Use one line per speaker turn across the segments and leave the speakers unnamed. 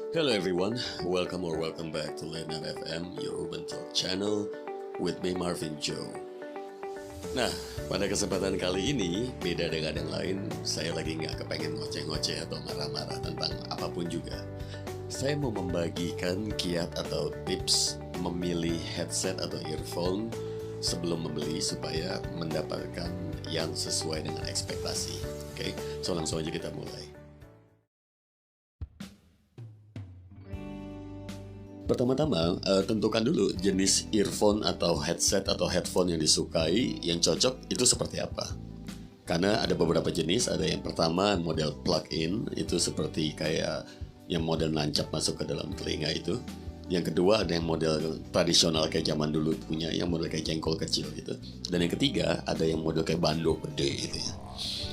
Hello everyone, welcome back to Late Night FM, your urban talk channel with me Marvin Joe. Nah, pada kesempatan kali ini, beda dengan yang lain, saya lagi nggak kepengen ngoceh-ngoceh atau marah-marah tentang apapun juga. Saya mau membagikan kiat atau tips memilih headset atau earphone sebelum membeli supaya mendapatkan yang sesuai dengan ekspektasi. Oke, so langsung aja kita mulai. Pertama-tama, tentukan dulu jenis earphone atau headset atau headphone yang disukai, yang cocok itu seperti apa. Karena ada beberapa jenis, ada yang pertama model plug-in, itu seperti kayak yang model nancap masuk ke dalam telinga itu. Yang kedua ada yang model tradisional kayak zaman dulu punya, yang model kayak jengkol kecil gitu. Dan yang ketiga ada yang model kayak bando gede gitu ya.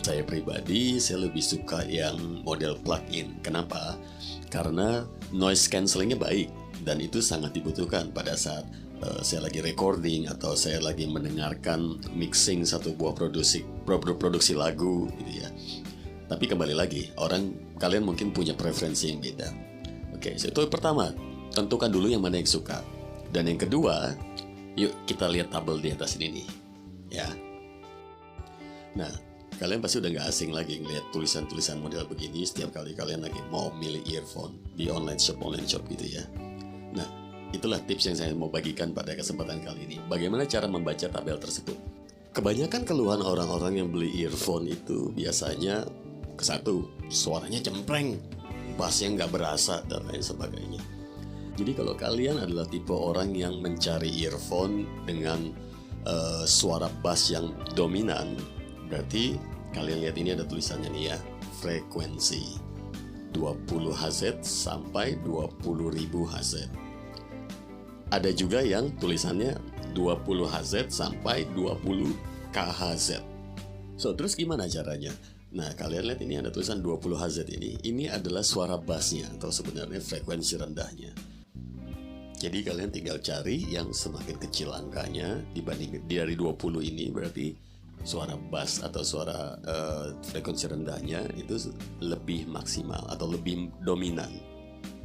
Saya pribadi, saya lebih suka yang model plug-in. Kenapa? Karena noise cancellingnya baik. Dan itu sangat dibutuhkan pada saat saya lagi recording atau saya lagi mendengarkan mixing satu buah produksi lagu gitu ya. Tapi kembali lagi, kalian mungkin punya preferensi yang beda. Oke, so itu pertama, tentukan dulu yang mana yang suka. Dan yang kedua, yuk kita lihat tabel di atas ini nih, ya. Nah, kalian pasti udah gak asing lagi ngeliat tulisan-tulisan model begini setiap kali kalian lagi mau milih earphone di online shop gitu ya. Nah, itulah tips yang saya mau bagikan pada kesempatan kali ini. Bagaimana cara membaca tabel tersebut? Kebanyakan keluhan orang-orang yang beli earphone itu biasanya satu, suaranya cempreng, bassnya nggak berasa, dan lain sebagainya. Jadi kalau kalian adalah tipe orang yang mencari earphone dengan suara bass yang dominan, berarti kalian lihat ini ada tulisannya nih ya, frekuensi 20 Hz sampai 20.000 Hz. Ada juga yang tulisannya 20 Hz sampai 20 kHz. So, terus gimana caranya? Nah, kalian lihat ini ada tulisan 20 Hz ini. Ini adalah suara bassnya atau sebenarnya frekuensi rendahnya. Jadi kalian tinggal cari yang semakin kecil angkanya dibanding dari 20 ini, berarti suara bass atau suara frekuensi rendahnya itu lebih maksimal atau lebih dominan.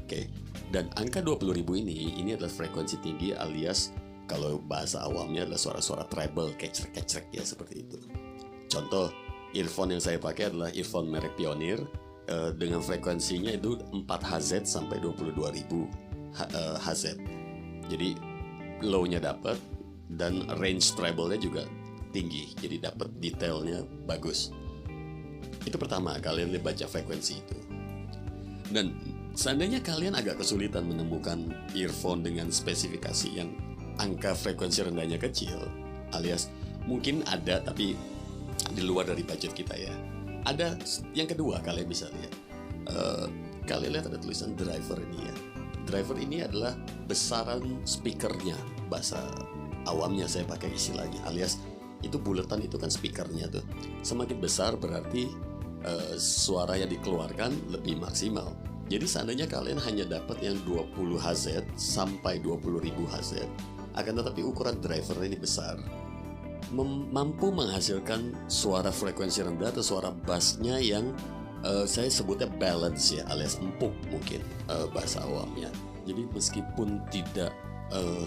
Oke. Dan angka 20.000 ini adalah frekuensi tinggi, alias kalau bahasa awamnya adalah suara-suara treble, kecrek-kecrek ya, seperti itu. Contoh, earphone yang saya pakai adalah earphone merek Pioneer dengan frekuensinya itu 4 Hz sampai 22.000 Hz. Jadi low-nya dapat dan range treble-nya juga tinggi, jadi dapat detailnya bagus. Itu pertama, kalian baca frekuensi itu. Dan seandainya kalian agak kesulitan menemukan earphone dengan spesifikasi yang angka frekuensi rendahnya kecil, alias mungkin ada tapi di luar dari budget kita ya. Ada yang kedua, kalian bisa lihat. Kalian lihat ada tulisan driver ini ya. Driver ini adalah besaran speakernya, bahasa awamnya saya pakai istilahnya, alias itu buletan itu kan speakernya tuh. Semakin besar berarti suara yang dikeluarkan lebih maksimal. Jadi seandainya kalian hanya dapat yang 20 Hz sampai 20.000 Hz, akan tetapi ukuran driver ini besar, mampu menghasilkan suara frekuensi rendah atau suara bassnya yang saya sebutnya balance ya, alias empuk mungkin bahasa awamnya. Jadi meskipun tidak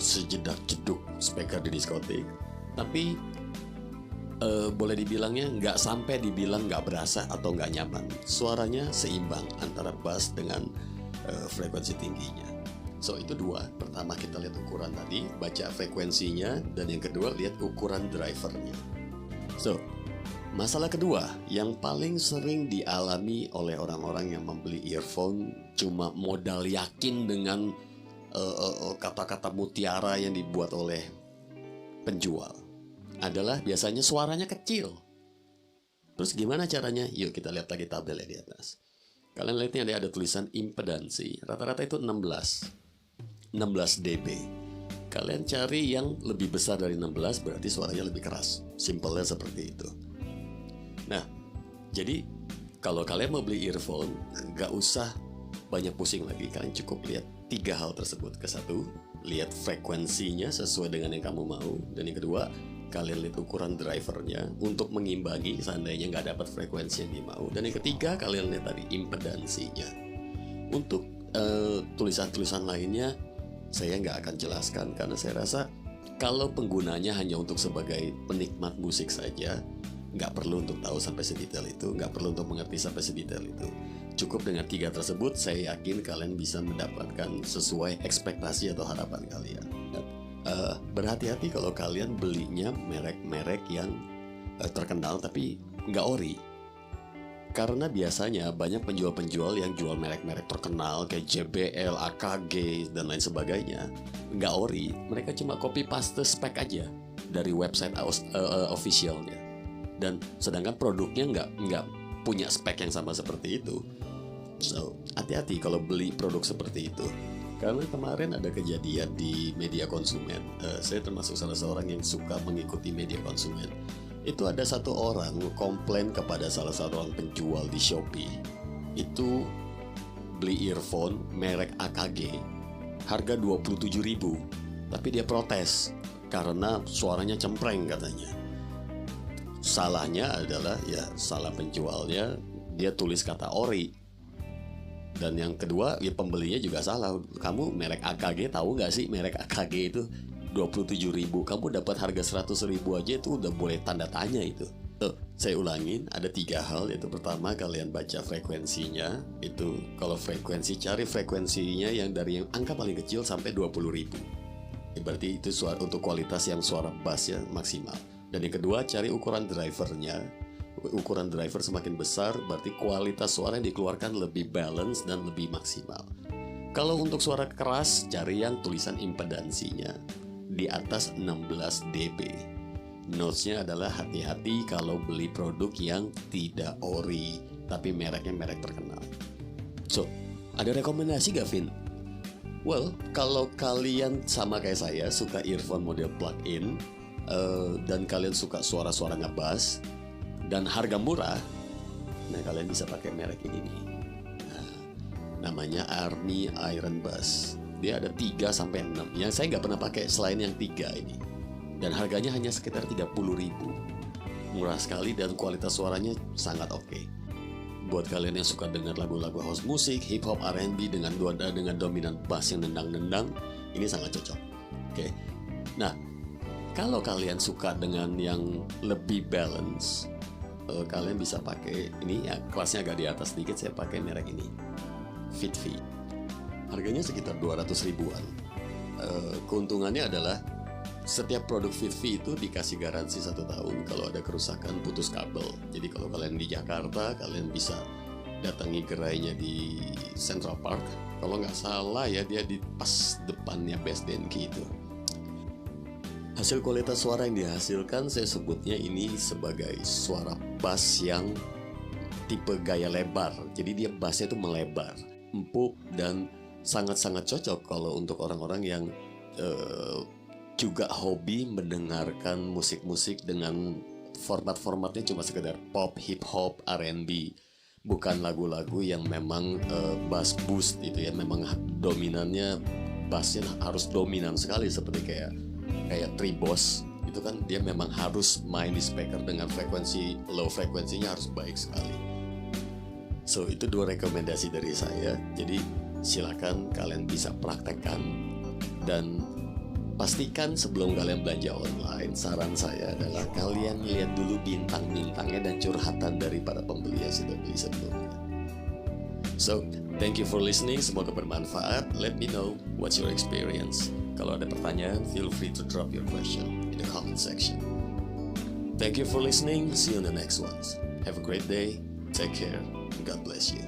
sejedak-jeduk speaker di diskotik, tapi boleh dibilangnya nggak sampai dibilang nggak berasa atau nggak nyaman. Suaranya seimbang antara bass dengan frekuensi tingginya. So itu dua. Pertama kita lihat ukuran tadi, baca frekuensinya, dan yang kedua lihat ukuran drivernya. So masalah kedua yang paling sering dialami oleh orang-orang yang membeli earphone cuma modal yakin dengan kata-kata mutiara yang dibuat oleh penjual adalah biasanya suaranya kecil. Terus gimana caranya? Yuk kita lihat lagi tabelnya di atas. Kalian lihat ini ada tulisan impedansi. Rata-rata itu 16 dB. Kalian cari yang lebih besar dari 16, berarti suaranya lebih keras. Simpelnya seperti itu. Nah, jadi kalau kalian mau beli earphone, nggak usah banyak pusing lagi. Kalian cukup lihat 3 hal tersebut. Kesatu, lihat frekuensinya sesuai dengan yang kamu mau. Dan yang kedua, kalian lihat ukuran drivernya untuk mengimbangi seandainya nggak dapat frekuensi yang dimau. Dan yang ketiga, kalian lihat tadi impedansinya. Untuk tulisan-tulisan lainnya saya nggak akan jelaskan, karena saya rasa kalau penggunanya hanya untuk sebagai penikmat musik saja, nggak perlu untuk tahu sampai sedetail itu, nggak perlu untuk mengerti sampai sedetail itu. Cukup dengan 3 tersebut, saya yakin kalian bisa mendapatkan sesuai ekspektasi atau harapan kalian. Berhati-hati kalau kalian belinya merek-merek yang terkenal tapi nggak ori. Karena biasanya banyak penjual-penjual yang jual merek-merek terkenal kayak JBL, AKG, dan lain sebagainya, nggak ori. Mereka cuma copy paste spek aja dari website officialnya. Dan sedangkan produknya nggak punya spek yang sama seperti itu. So, hati-hati kalau beli produk seperti itu. Karena kemarin ada kejadian di media konsumen. Saya termasuk salah seorang yang suka mengikuti media konsumen. Itu ada satu orang komplain kepada salah satu orang penjual di Shopee. Itu beli earphone merek AKG, harga 27.000. Tapi dia protes karena suaranya cempreng katanya. Salahnya adalah ya salah penjualnya, dia tulis kata ori. Dan yang kedua ya pembelinya juga salah. Kamu merek AKG, tahu nggak sih merek AKG itu 27.000, kamu dapat harga 100.000 aja itu udah boleh tanda tanya itu. Tuh, saya ulangin, ada 3 hal. Yaitu pertama, kalian baca frekuensinya. Itu kalau frekuensi, cari frekuensinya yang dari yang angka paling kecil sampai 20.000. Berarti itu untuk kualitas yang suara bassnya maksimal. Dan yang kedua, cari ukuran drivernya. Ukuran driver semakin besar, berarti kualitas suara yang dikeluarkan lebih balance dan lebih maksimal. Kalau untuk suara keras, cari yang tulisan impedansinya di atas 16 dB. Notes-nya adalah hati-hati kalau beli produk yang tidak ori, tapi mereknya merek terkenal. So, ada rekomendasi gak, Vin? Well, kalau kalian sama kayak saya, suka earphone model plug-in, dan kalian suka suara-suara ngebass, dan harga murah, nah kalian bisa pakai merek ini nih. Nah, namanya Army Iron Bass. Dia ada 3-6. Yang saya nggak pernah pakai selain yang 3 ini. Dan harganya hanya sekitar 30.000. Murah sekali dan kualitas suaranya sangat oke. Buat kalian yang suka dengar lagu-lagu house musik, hip hop, R&B dengan dominan bass yang nendang-nendang, ini sangat cocok. Oke. Nah, kalau kalian suka dengan yang lebih balance, kalian bisa pakai ini ya, kelasnya agak di atas sedikit. Saya pakai merek ini, Fitvi. Harganya sekitar 200 ribuan. Keuntungannya adalah setiap produk Fitvi itu dikasih garansi 1 tahun kalau ada kerusakan putus kabel. Jadi kalau kalian di Jakarta, kalian bisa datangi gerainya di Central Park. Kalau nggak salah ya, dia di pas depannya Best Denki itu. Hasil kualitas suara yang dihasilkan, saya sebutnya ini sebagai suara bass yang tipe gaya lebar. Jadi dia bassnya itu melebar, empuk, dan sangat-sangat cocok kalau untuk orang-orang yang juga hobi mendengarkan musik-musik dengan format-formatnya cuma sekedar pop, hip hop, R&B, bukan lagu-lagu yang memang bass boost itu ya. Memang dominannya bassnya harus dominan sekali, seperti kayak Tribos itu kan dia memang harus main di speaker dengan frekuensi low, frekuensinya harus baik sekali. So itu 2 rekomendasi dari saya. Jadi silakan kalian bisa praktekkan, dan pastikan sebelum kalian belanja online, saran saya adalah kalian lihat dulu bintang-bintangnya dan curhatan dari para pembeli yang sudah beli sebelumnya. So thank you for listening, semoga bermanfaat. Let me know what's your experience. Kalau ada pertanyaan, feel free to drop your question in the comment section. Thank you for listening. See you in the next ones. Have a great day. Take care. God bless you.